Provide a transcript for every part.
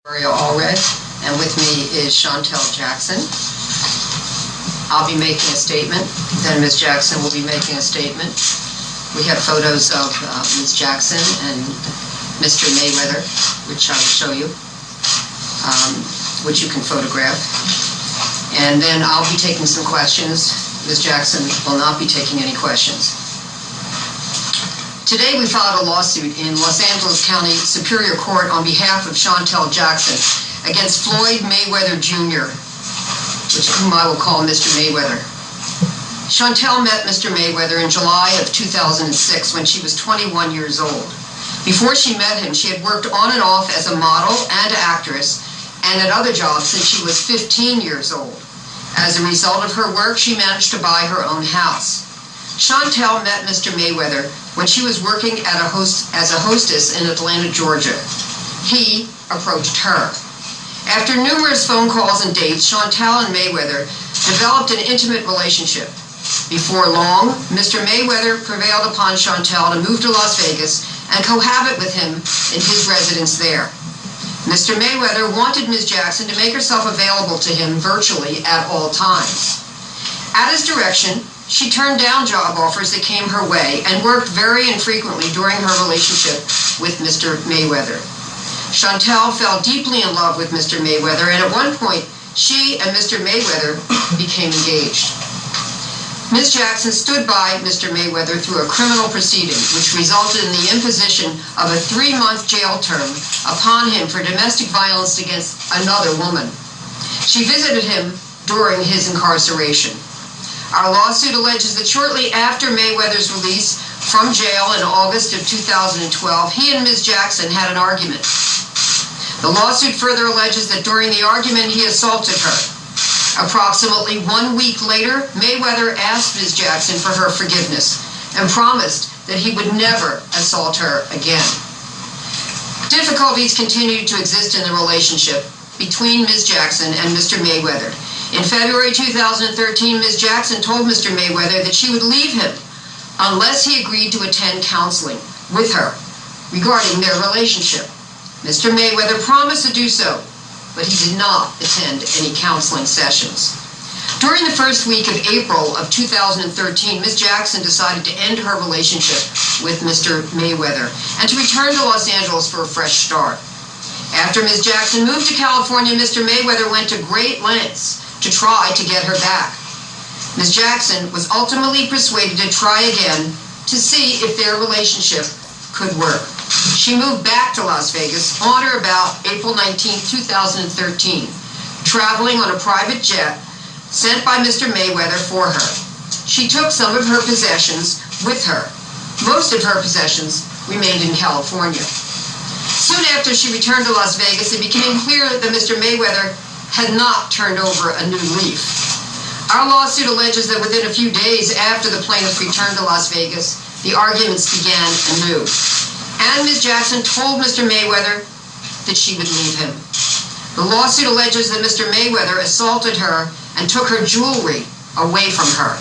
Allred, and with me is Shantel Jackson. I'll be making a statement, then Ms. Jackson will be making a statement. We have photos of Ms. Jackson and Mr. Mayweather, which I will show you, which you can photograph. And then I'll be taking some questions. Ms. Jackson will not be taking any questions. Today we filed a lawsuit in Los Angeles County Superior Court on behalf of Shantel Jackson against Floyd Mayweather Jr., whom I will call Mr. Mayweather. Shantel met Mr. Mayweather in July of 2006 when she was 21 years old. Before she met him, she had worked on and off as a model and actress and at other jobs since she was 15 years old. As a result of her work, she managed to buy her own house. Shantel met Mr. Mayweather when she was working as a hostess in Atlanta, Georgia. He approached her. After numerous phone calls and dates, Shantel and Mayweather developed an intimate relationship. Before long, Mr. Mayweather prevailed upon Shantel to move to Las Vegas and cohabit with him in his residence there. Mr. Mayweather wanted Ms. Jackson to make herself available to him virtually at all times. At his direction, she turned down job offers that came her way and worked very infrequently during her relationship with Mr. Mayweather. Shantel fell deeply in love with Mr. Mayweather, and at one point, she and Mr. Mayweather became engaged. Ms. Jackson stood by Mr. Mayweather through a criminal proceeding, which resulted in the imposition of a 3-month jail term upon him for domestic violence against another woman. She visited him during his incarceration. Our lawsuit alleges that shortly after Mayweather's release from jail in August of 2012, he and Ms. Jackson had an argument. The lawsuit further alleges that during the argument he assaulted her. Approximately 1 week later, Mayweather asked Ms. Jackson for her forgiveness and promised that he would never assault her again. Difficulties continued to exist in the relationship between Ms. Jackson and Mr. Mayweather. In February 2013, Ms. Jackson told Mr. Mayweather that she would leave him unless he agreed to attend counseling with her regarding their relationship. Mr. Mayweather promised to do so, but he did not attend any counseling sessions. During the first week of April of 2013, Ms. Jackson decided to end her relationship with Mr. Mayweather and to return to Los Angeles for a fresh start. After Ms. Jackson moved to California, Mr. Mayweather went to great lengths to try to get her back. Ms. Jackson was ultimately persuaded to try again to see if their relationship could work. She moved back to Las Vegas on or about April 19, 2013, traveling on a private jet sent by Mr. Mayweather for her. She took some of her possessions with her. Most of her possessions remained in California. Soon after she returned to Las Vegas, it became clear that Mr. Mayweather had not turned over a new leaf. Our lawsuit alleges that within a few days after the plaintiff returned to Las Vegas, the arguments began anew. And Ms. Jackson told Mr. Mayweather that she would leave him. The lawsuit alleges that Mr. Mayweather assaulted her and took her jewelry away from her.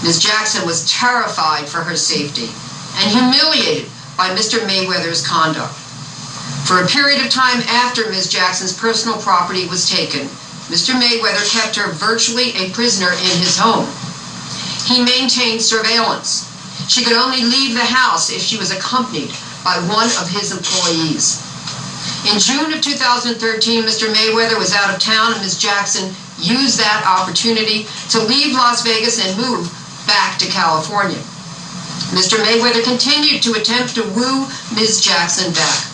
Ms. Jackson was terrified for her safety and humiliated by Mr. Mayweather's conduct. For a period of time after Ms. Jackson's personal property was taken, Mr. Mayweather kept her virtually a prisoner in his home. He maintained surveillance. She could only leave the house if she was accompanied by one of his employees. In June of 2013, Mr. Mayweather was out of town and Ms. Jackson used that opportunity to leave Las Vegas and move back to California. Mr. Mayweather continued to attempt to woo Ms. Jackson back.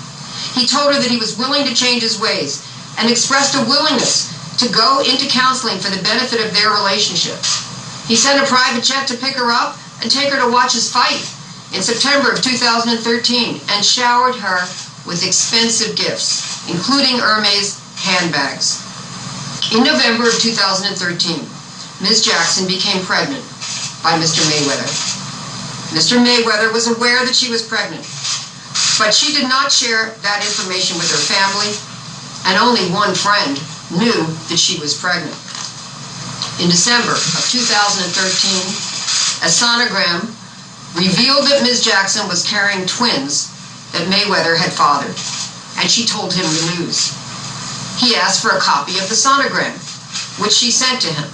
He told her that he was willing to change his ways and expressed a willingness to go into counseling for the benefit of their relationship. He sent a private jet to pick her up and take her to watch his fight in September of 2013 and showered her with expensive gifts, including Hermes handbags. In November of 2013, Ms. Jackson became pregnant by Mr. Mayweather. Mr. Mayweather was aware that she was pregnant, but she did not share that information with her family, and only one friend knew that she was pregnant. In December of 2013, a sonogram revealed that Ms. Jackson was carrying twins that Mayweather had fathered, and she told him the news. He asked for a copy of the sonogram, which she sent to him.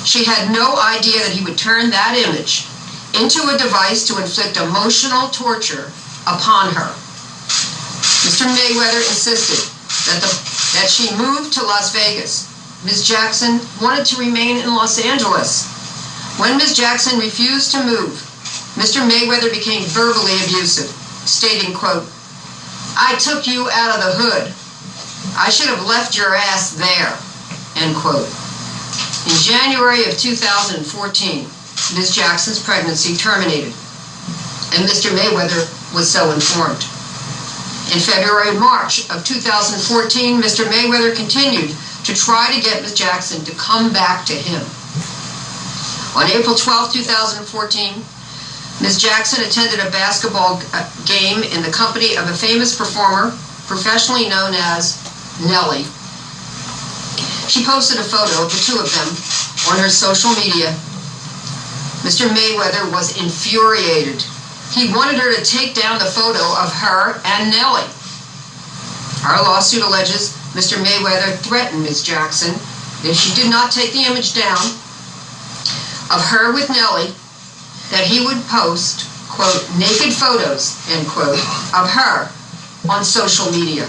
She had no idea that he would turn that image into a device to inflict emotional torture upon her. Mr. Mayweather insisted that she move to Las Vegas. Ms. Jackson wanted to remain in Los Angeles. When Ms. Jackson refused to move, Mr. Mayweather became verbally abusive, stating, quote, "I took you out of the hood. I should have left your ass there," end quote. In January of 2014, Ms. Jackson's pregnancy terminated, and Mr. Mayweather was so informed. In February and March of 2014, Mr. Mayweather continued to try to get Ms. Jackson to come back to him. On April 12, 2014, Ms. Jackson attended a basketball game in the company of a famous performer, professionally known as Nelly. She posted a photo of the two of them on her social media. Mr. Mayweather was infuriated. He wanted her to take down the photo of her and Nelly. Our lawsuit alleges Mr. Mayweather threatened Ms. Jackson if she did not take the image down of her with Nelly, that he would post, quote, "naked photos," end quote, of her on social media.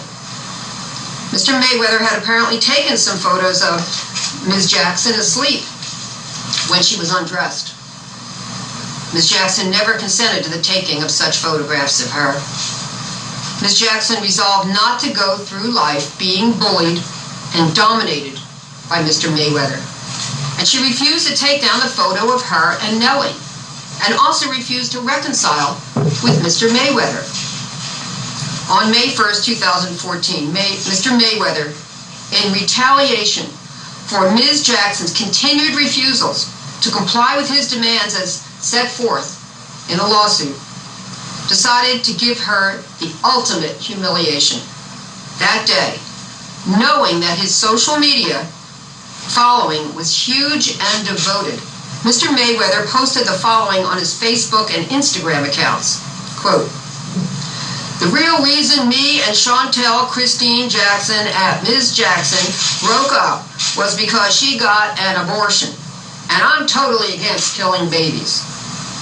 Mr. Mayweather had apparently taken some photos of Ms. Jackson asleep when she was undressed. Ms. Jackson never consented to the taking of such photographs of her. Ms. Jackson resolved not to go through life being bullied and dominated by Mr. Mayweather. And she refused to take down the photo of her and Nelly, and also refused to reconcile with Mr. Mayweather. On May 1st, 2014, Mr. Mayweather, in retaliation for Ms. Jackson's continued refusals to comply with his demands as set forth in the lawsuit, decided to give her the ultimate humiliation. That day, knowing that his social media following was huge and devoted, Mr. Mayweather posted the following on his Facebook and Instagram accounts. Quote, "The real reason me and Shantel Jackson at Ms. Jackson broke up was because she got an abortion, and I'm totally against killing babies.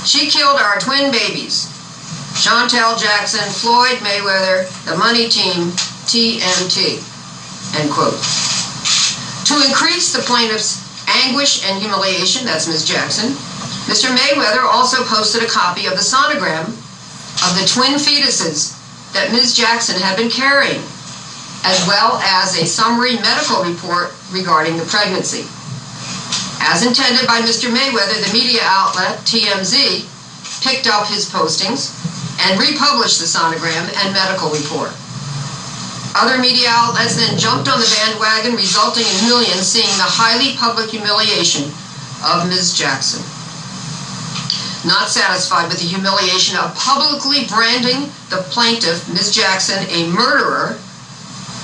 She killed our twin babies. Shantel Jackson, Floyd Mayweather, the money team, TMT," end quote. To increase the plaintiff's anguish and humiliation, that's Ms. Jackson, Mr. Mayweather also posted a copy of the sonogram of the twin fetuses that Ms. Jackson had been carrying, as well as a summary medical report regarding the pregnancy. As intended by Mr. Mayweather, the media outlet TMZ picked up his postings and republished the sonogram and medical report. Other media outlets then jumped on the bandwagon, resulting in millions seeing the highly public humiliation of Ms. Jackson. Not satisfied with the humiliation of publicly branding the plaintiff, Ms. Jackson, a murderer,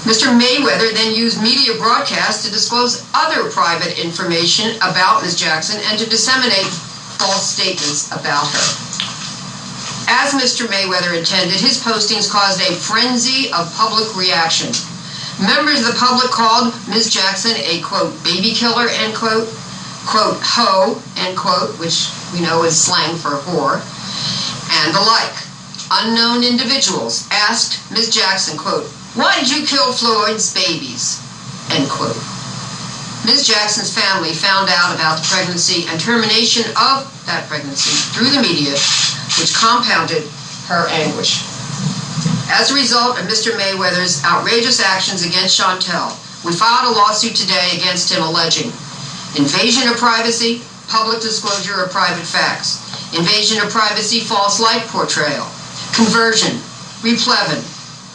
Mr. Mayweather then used media broadcasts to disclose other private information about Ms. Jackson and to disseminate false statements about her. As Mr. Mayweather intended, his postings caused a frenzy of public reaction. Members of the public called Ms. Jackson a, quote, "baby killer," end quote, quote, "hoe," end quote, which we know is slang for whore, and the like. Unknown individuals asked Ms. Jackson, quote, "Why did you kill Floyd's babies?" end quote. Ms. Jackson's family found out about the pregnancy and termination of that pregnancy through the media, which compounded her anguish. As a result of Mr. Mayweather's outrageous actions against Shantel, we filed a lawsuit today against him alleging invasion of privacy, public disclosure of private facts, invasion of privacy, false life portrayal, conversion, replevin,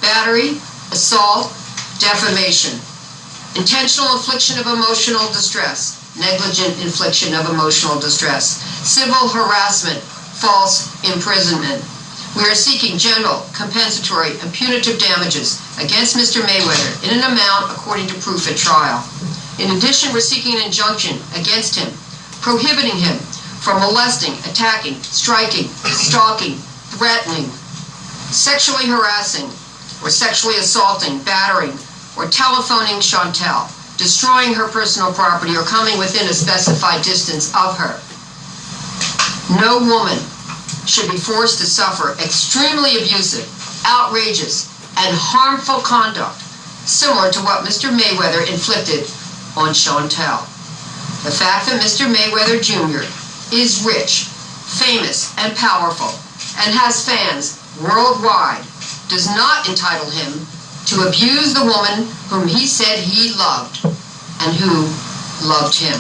battery, assault, defamation, intentional infliction of emotional distress, negligent infliction of emotional distress, civil harassment, false imprisonment. We are seeking general, compensatory, and punitive damages against Mr. Mayweather in an amount according to proof at trial. In addition, we're seeking an injunction against him, prohibiting him from molesting, attacking, striking, stalking, threatening, sexually harassing, or sexually assaulting, battering, or telephoning Shantel, destroying her personal property, or coming within a specified distance of her. No woman should be forced to suffer extremely abusive, outrageous, and harmful conduct similar to what Mr. Mayweather inflicted on Shantel. The fact that Mr. Mayweather Jr. is rich, famous, and powerful, and has fans worldwide does not entitle him to abuse the woman whom he said he loved and who loved him.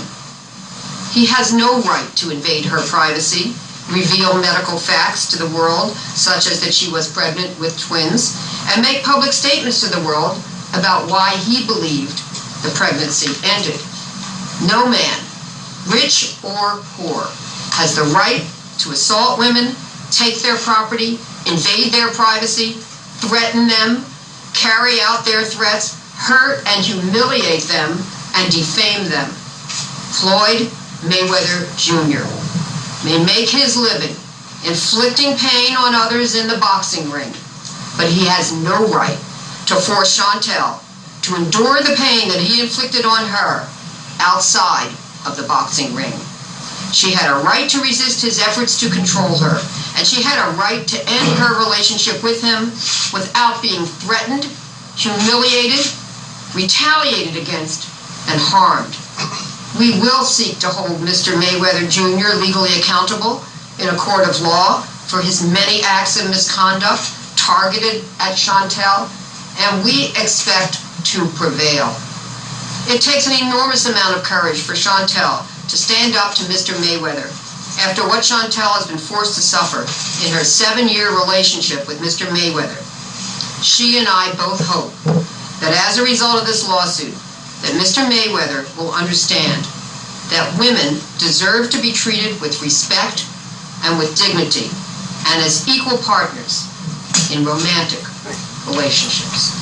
He has no right to invade her privacy, reveal medical facts to the world, such as that she was pregnant with twins, and make public statements to the world about why he believed the pregnancy ended. No man, rich or poor, has the right to assault women, take their property, invade their privacy, threaten them, carry out their threats, hurt and humiliate them, and defame them. Floyd Mayweather Jr. may make his living inflicting pain on others in the boxing ring, but he has no right to force Shantel to endure the pain that he inflicted on her outside of the boxing ring. She had a right to resist his efforts to control her, and she had a right to end her relationship with him without being threatened, humiliated, retaliated against, and harmed. We will seek to hold Mr. Mayweather Jr. legally accountable in a court of law for his many acts of misconduct targeted at Shantel, and we expect to prevail. It takes an enormous amount of courage for Shantel to stand up to Mr. Mayweather after what Shantel has been forced to suffer in her 7-year relationship with Mr. Mayweather. She and I both hope that as a result of this lawsuit, that Mr. Mayweather will understand that women deserve to be treated with respect and with dignity and as equal partners in romantic relationships.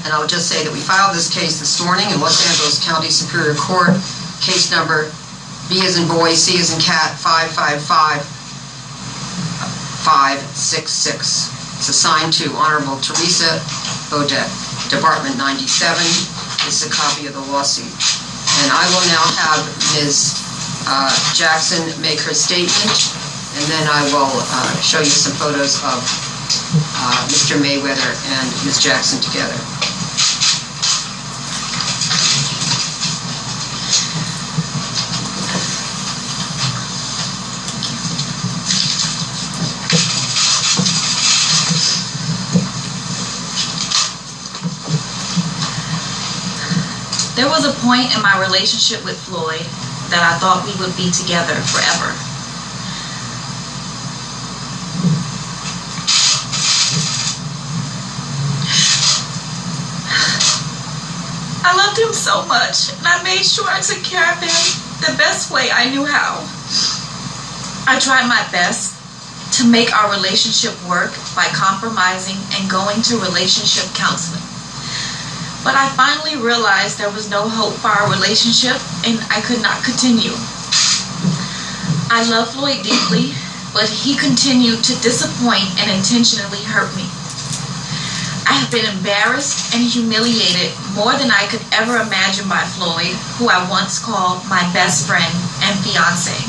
And I'll just say that we filed this case this morning in Los Angeles County Superior Court, case number B as in boy, C as in cat, 555566. It's assigned to Honorable Teresa Bodette, Department 97. This is a copy of the lawsuit. And I will now have Ms. Jackson make her statement, and then I will show you some photos of Mr. Mayweather and Ms. Jackson together. There was a point in my relationship with Floyd that I thought we would be together forever. I loved him so much, and I made sure I took care of him the best way I knew how. I tried my best to make our relationship work by compromising and going to relationship counseling. But I finally realized there was no hope for our relationship and I could not continue. I love Floyd deeply, but he continued to disappoint and intentionally hurt me. I have been embarrassed and humiliated more than I could ever imagine by Floyd, who I once called my best friend and fiance.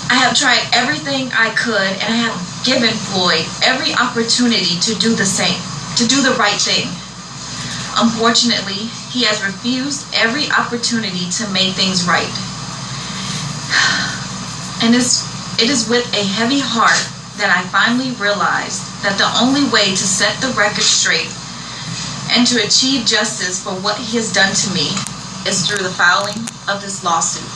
I have tried everything I could and I have given Floyd every opportunity to do the same, to do the right thing. Unfortunately, he has refused every opportunity to make things right. And it is with a heavy heart that I finally realized that the only way to set the record straight and to achieve justice for what he has done to me is through the filing of this lawsuit.